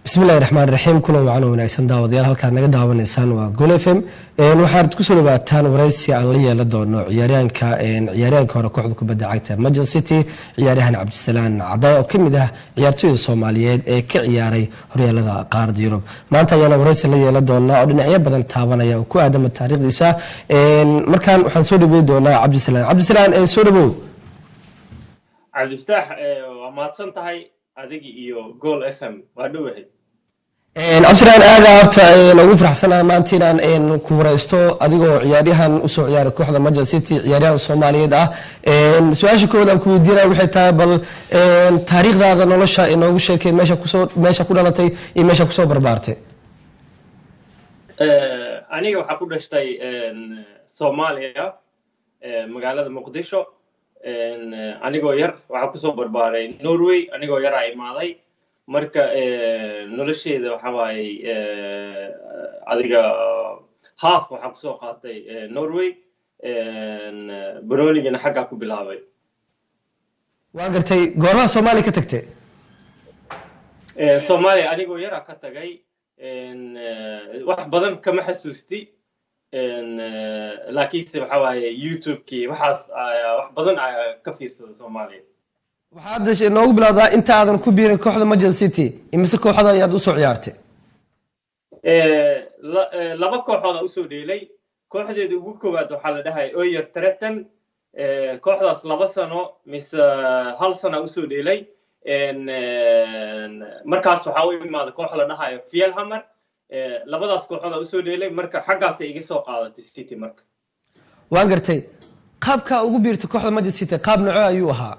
بسم الله الرحمن الرحيم كل وعنا وناكسن داوديال halka naga daawanaysaan waa Gool FM waxaad ku soo dhawaataan wareysi aan la yeelan doono ciyaaryahanka hore kooxda kubadda cagta Manchester City ciyaaryahan Cabdisalaan Caday oo kamid ah ciyaartoyda Soomaaliyeed ee ka ciyaaray horyaalada qaaradda Yurub maanta ayaan wareysi la yeelan doonaa oo dhinacyo badan taabanaya oo ku aadama taariikhdiisa markaan waxaan soo dhaweey doonaa Cabdisalaan soo dhawow Cabdifataax waa mahadsan tahay adigi iyo Gool FM waa dhawahay cabdisalaan aad horta ugu faraxsanahay maanta inaan ku wareysto adigoo ciyaaryahan u soo ciyaaray kooxda Manchester City ciyaaryahan Soomaaliyeed ah su'aasha koowaad aan ku weydiinay waxay tahay bal taariikhdaada nolosha inoogu sheekay meesha ku dhalatay iyo meesha ku soo barbaartay aniga waxa ku dhashtay Soomaaliya magaalada Muqdisho anigoo yar waxa ku soo barbaaray Norway anigoo yar ay imaaday marka nolosheeda waxa waay adiga half waxa ku soo qaatay Norway Brunigana xagga ku bilaabay waan gartay goorma Soomaaliya ka tagtay Soomaaliya anigoo yar ka tagay wax badan kama xasuusti laakiin waxa waay YouTube-kii waxaas wax badan ka fiirsaday Soomaaliya waxaad noogu bilowdaa inta aadan ku biirin kooxda Manchester City imise kooxda ayaad u soo ciyaartay laba kooxood u soo dheelay kooxdeeda ugu koowaad waxa la dhahay Oyer Tretten kooxdaas 2 sano mise 1 sano u soo dheelay markaas waxa uu imaaday koox la dhahay Fjellhammer labadaas kooxood u soo dheelay marka xaggaas ay iga soo qaadatay City marka waan gartay qaabka ugu biirtay kooxda Manchester City qaab nooc ayuu ahaa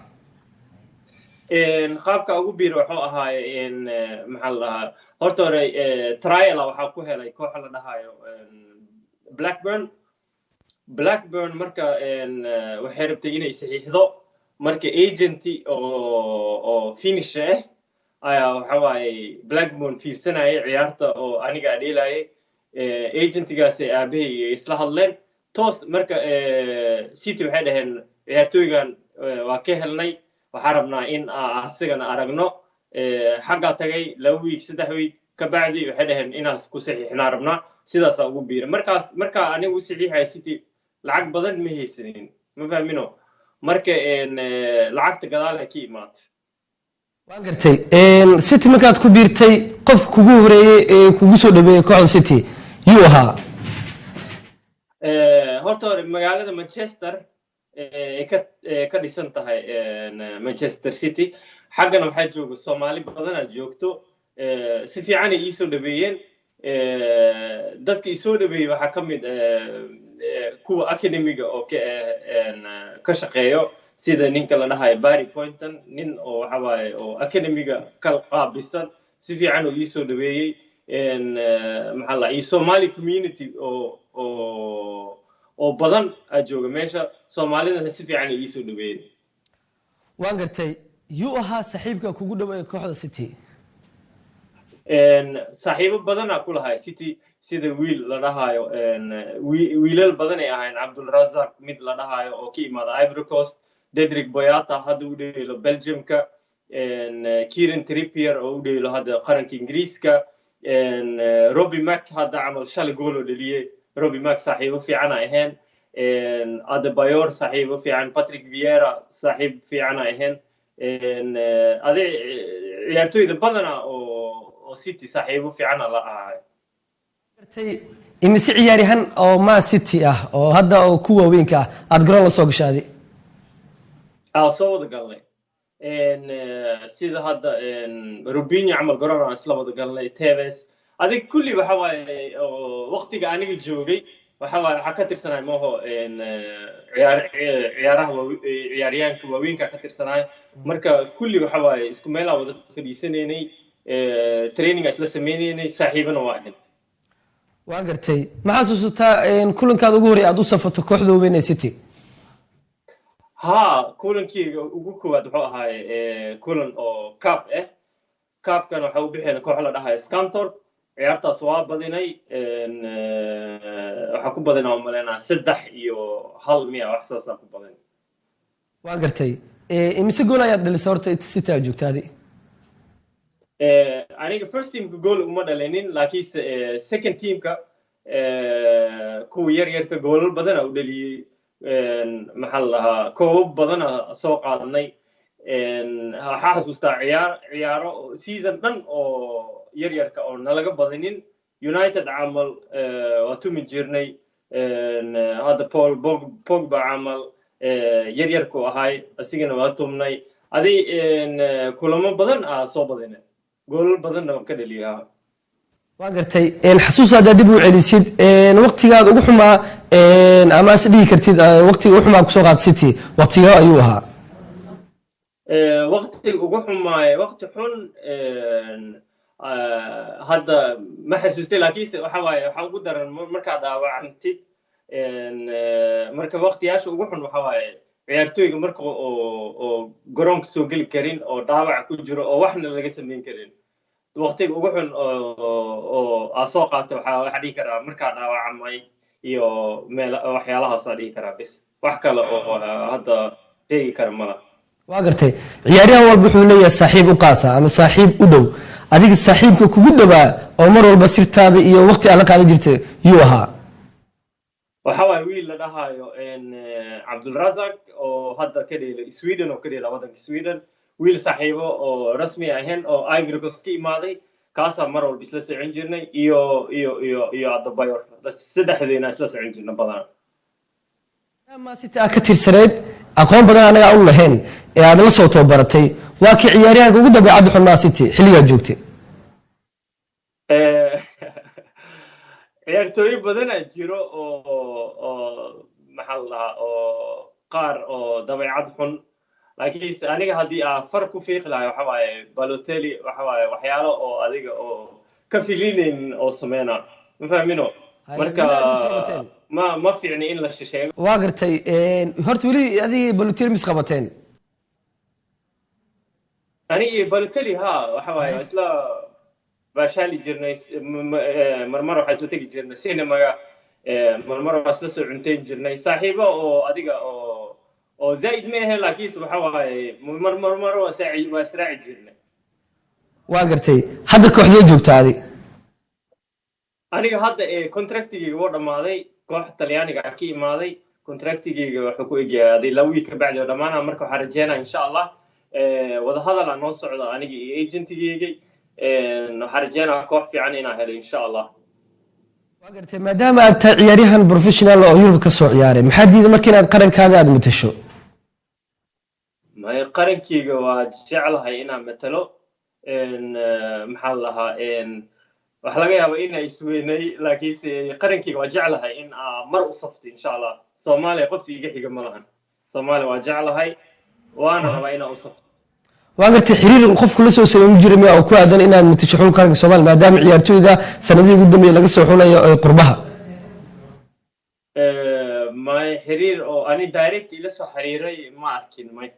qaabka ugu biir wuxuu ahaa maxaa la dhahaa horta hore trial waxa ku helay koox la dhahayo Blackburn marka waxay rabtay inay saxiixdo marka agenti oo finish ayaa waxa waay Blackburn fiirsanayay ciyaarta oo aniga adheelayay agentigaas aabahay isla hadleen toos marka City waxay dhaheen ciyaartooygan waa ka helnay waxaan rabnaa in asigana aragno xagga tagay 2 week 3 week ka bacdi waxay dhaheen inaas ku saxiixnaa rabnaa sidaas ugu biiray marka anigu saxiixay City lacag badan ma haysanin ma fahmino marka lacagta gadaal ay ka imaatay waan gartay City markaad ku biirtay qofka kugu horeeyay ee kugu soo dhaweeyay kooxda City yuu ahaa horta magaalada Manchester ka dhisan tahay Manchester City xaggana waxaa jooga Soomaali badan joogto si fiican ay soo dhaweeyeen dadka soo dhaweeyay waxa kamid kuwa academiga oo ka shaqeeyo sida ninka la dhahay Barry Poynton nin oo waxa waay oo academiga ka qaabisan si fiican oo soo dhaweeyay maxaa la Somali community oo badan jooga meesha Soomaalidana si fiican ay soo dhaweeyeen waan gartay yuu ahaa saaxiibka kugu dhaweeyay kooxda City saaxiibo badan ku lahay City sida wiil la dhahayo wiilal badan ay ahayn Abdul Razak mid la dhahayo oo ka imaada Ivory Coast Dedrick Boyata hadda u dheelo Belgiumka Kieran Trippier oo u dheelo hadda qaranka Ingiriiska Robbie Mac hadda amal shal gool oo dhaliyay Robbie Mac saaxiibo fiican ahayn Adebayor saaxiibo fiican Patrick Vieira saaxiib fiican ahayn ciyaartooyda badana oo City saaxiibo fiican la ahay gartay imise ciyaaryahan oo Man City ah oo hadda oo ku waaweynka aad garoon la soo gashaday soo wada galnay sida hadda Robinho amal garoon isla wada galnay Tevez adig kulli waxa waay waqtiga aniga joogay waxa ka tirsanay mooho ciyaaryahanka waaweynka ka tirsanay marka kulli waxa waay isku meel wada fadhiisanaynay training isla sameeynay saaxiibana waa ahayd waan gartay ma xasuusataa kulankaada ugu horeeyay aad u safarto kooxda weyn ee City kulankii ugu koowaad wuxuu ahaa kulan oo cup-kan waxa uu bixiyay koox la dhahay Scunthorpe ciyaartaas waa badinay waxa ku badinaa malena 3 iyo 1 miya wax saas ku badan waan gartay imise gool ayaad dhalisay horta City aad joogtaadi aniga first teamka gool uma dhalinin laakiinse second teamka kuwa yaryarka goolal badana u dhaliyey maxaa la dhahaa koobab badana soo qaadanay waxaa xasuustaa ciyaaro season dhan oo yaryarka oo nalaga badinin united camal waa tumi jirnay hadda Paul Pogba camal yaryarku ahay asigana waa tumnay adi kulamo badan soo badinay goolal badanna ka dhaliyaa waa gartay xasuusaada dib u celisid waqtigaad ugu xumaa ama as dhihi kartid waqtiga ugu xumaa ku soo qaad City waqtiga ayuu ahaa waqtiga ugu xumaa waqti xun hadda ma xasuustay laakiinse waxa ugu daran markaa dhaawacantid marka waqtiyaasha ugu xun waxa waaye ciyaartooyga marka oo garoonka soo geli karin oo dhaawac ku jiro oo waxna laga sameyn karin waqtiga ugu xun oo soo qaatay waxa dhihi karaa markaa dhaawacmay iyo waxyaalahaas dhihi karaa bis wax kale oo hadda sheegi kara malaha waa gartay ciyaaryahan walba wuxuu leeyahay saaxiib u qaasa ama saaxiib u dhow adiga saaxiibka kugu dhawaa oo mar walba sirtaada iyo waqti aad la qaadan jirtay yuu ahaa waxa waaye wiil la dhahayo Cabdulrazak oo hadda ka dheelay Sweden oo ka dheelay wadanka Sweden wiil saaxiibo oo rasmi ahayn oo Ivory Coast ka imaaday kaasa mar walba isla socon jirnay iyo Adebayor saddexdeena isla socon jirnay badan ma City ka tirsaneed aqoon badan anaga u lahayn ee aad la soo tababaratay waa ki ciyaaryahanka ugu dabeecad xun ma City xilliga joogtay ciyaartooy badan jiro oo maxaa la oo qaar oo dabeecad xun laakiin aniga hadii far ku fiiqi lahay waxa waaye Balotelli waxa waaye waxyaalo oo adiga oo ka filinin oo sameena ma fahmino marka ma fiicni in la shisheeyo waa gartay horta wali adiga Balotelli mis qabateen aniga Balotelli waxa waaye isla baashali jirnay marmar waxa isla tagi jirnay cinema marmar waxa isla soo cunteen jirnay saaxiibo oo adiga oo zaid ma ahayn laakiin waxa waaye marmar waa israaci jirnay waa gartay hadda kooxdee joogtaa aniga hadda contractigeyga waa dhamaaday koox Talyaaniga ka imaaday contractigeyga wuxuu ku egyahay 2 week ka bacdi oo dhamaana marka waxa rajeynaa insha Allah wada hadal aan noo socdo aniga iyo agentigeyga waxaan rajeynaa koox fiican inaan helo insha Allah waa gartay maadaama aad ciyaaryahan professional oo Yurub ka soo ciyaaray maxaa diiday markii aad qarankaada aad matasho ma qarankeyga waa jecelahay inaan matalo maxaa la lahaa waxa laga yaabaa in ay isweynay laakiin qarankeyga waa jecelahay in mar u safto insha Allah Soomaaliya qof iga xiga ma lahan Soomaaliya waa jecelahay waana rabaa inaan u safto waa gartay xiriir qofku la soo sameeyay jirmay oo ku aadan inaad matasho xul qaranka Soomaaliya maadaama ciyaartooyda sanadii ugu dambeeyay laga soo xulayo qurbaha ma xiriir oo ani direct ila soo xiriiray ma arkin may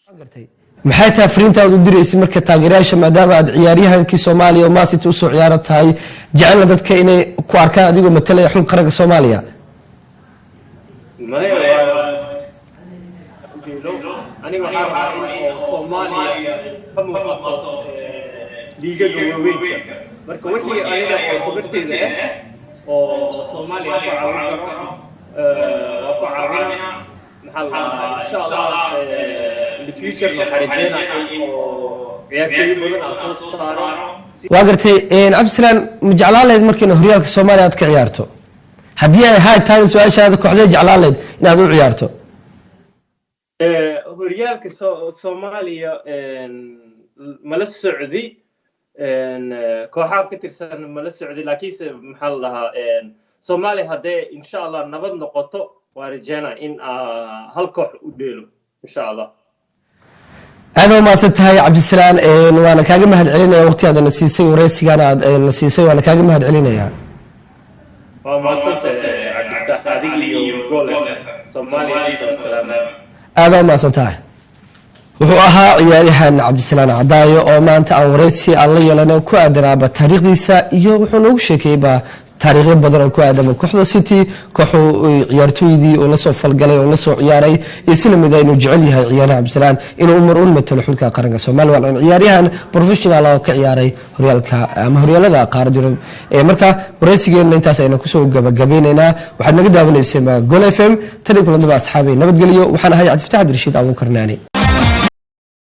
waa gartay maxay tahay fariintaad u direysay marka taageerayaasha maadaama aad ciyaaryahankii Soomaaliya oo Man City u soo ciyaartay jecel dadka inay ku arkaan adigoo matalaya xul qaranka Soomaaliya may aniga waxaan rabaa in Soomaaliya ka muuqato liigaga waaweynka marka wixii aniga oo khibrteyda oo Soomaaliya ku caawin karo waa ku caawinaa maxaa la insha Allah in the future waxaan rajeynaa in ciyaartooy badan aan soo saaro waa gartay Cabdisalaan ma jeclaaleed markii horyaalka Soomaaliya aad ka ciyaarto haddii ay ahayd tahay su'aashaada kooxdee jeclaaleed inaad u ciyaarto horyaalka Soomaaliya mala socdi kooxaha ka tirsan mala socdi laakiin maxaa la dhahaa Soomaaliya hadee insha Allah nabad noqoto waa rajeynaa in hal koox u dheelo insha Allah aad ma santahay Cabdisalaan waana kaaga mahad celinaya waqtigaada na siisay wareysigan aad na siisay waana kaaga mahad celinaya waa mahadsantahay Cabdisalaan adiga iyo gool Soomaaliya inta salaam aad ma santahay wuxuu ahaa ciyaaryahan Cabdisalaan Cadaayo oo maanta aan wareysi aan la yeelanay ku aadanaba taariikhdiisa iyo wuxuu noogu sheekeeyay taariikhyo badan oo ku aadama kooxda City kooxu ciyaartooydii oo la soo falgalay oo la soo ciyaaray iyo sida mid ay inuu jecel yahay ciyaaraha Cabdisalaan inuu umar u matalo xulka qaranka Soomaaliya waa ciyaaryahan professional oo ka ciyaaray horyaalka ama horyaalada qaarada Yurub marka wareysigeena intaas ayna ku soo gabagabeynayna waxaad naga daawanaysay Gol FM tan kulanada asxaabay nabadgeliyo waxaan ahay Cabdi Fataax Abdirashiid Abu Karnaani